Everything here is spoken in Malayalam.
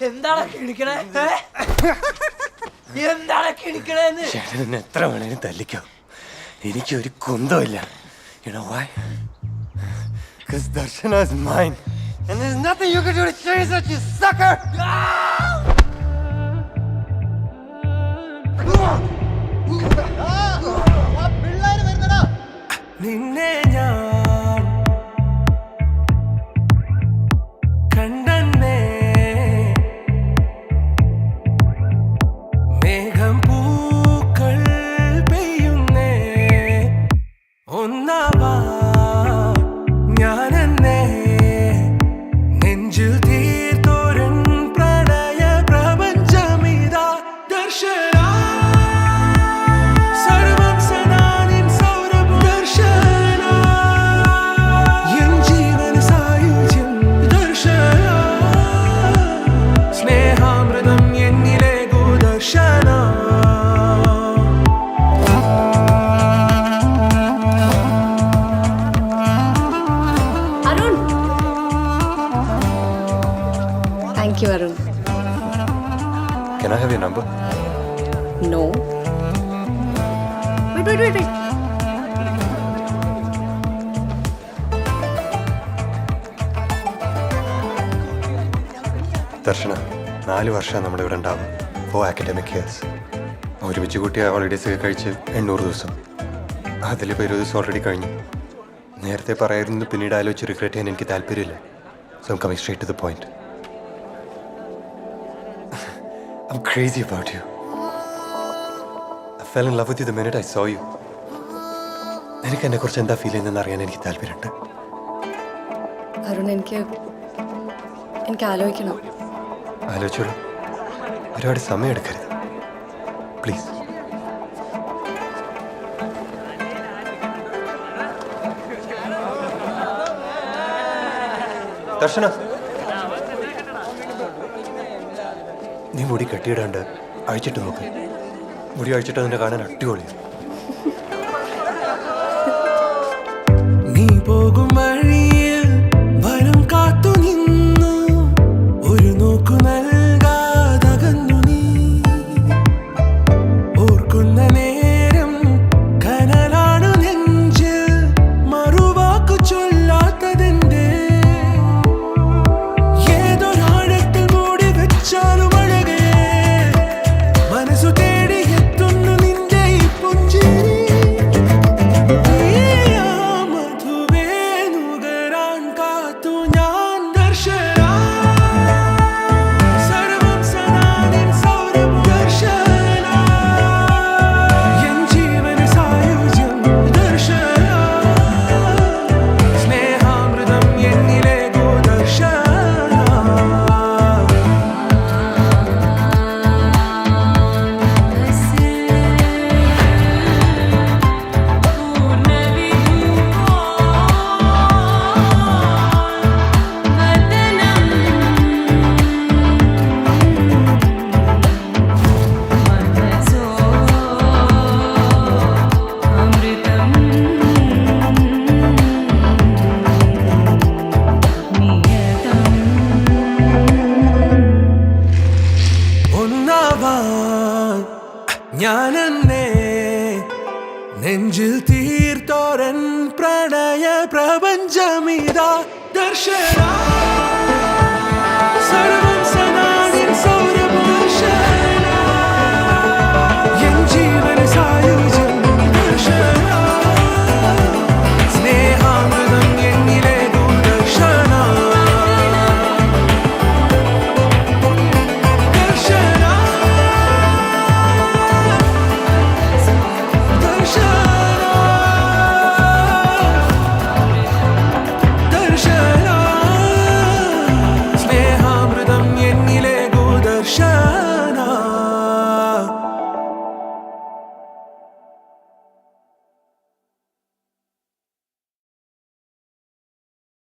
എന്താണ് കിണിക്കണേ? എന്താണ് കിണിക്കണേന്ന്? ചേട്ടൻ എത്ര വേണേലും തല്ലിക്കോ, എനിക്കൊരു കുന്തമില്ല. You know why? Because Darshana is mine. And there's nothing you can do to change that, you sucker! നിന്നെ ഞാൻ കണ്ടന്നേ, മേഘം പൂക്കൾ പെയ്യുന്നേ, ഒന്നാവാ ഞാനെന്നേ, നെഞ്ചിൽ തീർത്തോരൻ പ്രണയ പ്രപഞ്ചമിതാ ദർശന. Thank you, Arun. Can I have your number? No. Wait. ദർശന, 4 വർഷം നമ്മുടെ ഇവിടെ ഉണ്ടാവും. 4 അക്കാഡമിക് ഇയേഴ്സ്. ഒരുമിച്ച് കൂട്ടിയ ഹോളിഡേസ് ഒക്കെ കഴിച്ച് 800 ദിവസം. അതിലിപ്പോൾ 20 ദിവസം ഓൾറെഡി കഴിഞ്ഞു. നേരത്തെ പറയായിരുന്നു, പിന്നീട് ആലോചിച്ച് റിഗ്രറ്റ് ചെയ്യാൻ എനിക്ക് താല്പര്യമില്ല. So I'm coming straight to the point. I'm crazy about you. I fell in love with you the minute I saw you. എനിക്ക് എന്നെ കുറിച്ച് എന്താ ഫീൽ ചെയ്യുന്നതെന്ന് അറിയാൻ എനിക്ക് താല്പര്യമുണ്ട്. അരുൺ, എനിക്ക് ആലോചിക്കണം. ആലോചിച്ചോളൂ, ഒരുപാട് സമയം എടുക്കരുത് പ്ലീസ്. ദർശന, നീ മുടി കെട്ടിയിടാണ്ട് അഴിച്ചിട്ട് നോക്ക്. മുടി അഴിച്ചിട്ട് അതിനെ കാണാൻ അടിപൊളിയാണ്. നീ പോകും വഴിയിൽ വനം കാത്തു നിന്നു, ഒരു നോക്കു നൽകാതകന്നു നീ. ഓർക്കുന്ന നേരം കനലാണു നെഞ്ചിൽ, മറുവാക്കു ചൊല്ലാത്തതെന്റെ. ഏതൊരാഴത്തിൽ മൂടി വെച്ചാലും ഞാനെന്നേ, നെഞ്ചിൽ തീർത്തോരൻ പ്രണയ പ്രപഞ്ചമിതാ ദർശന. സർവം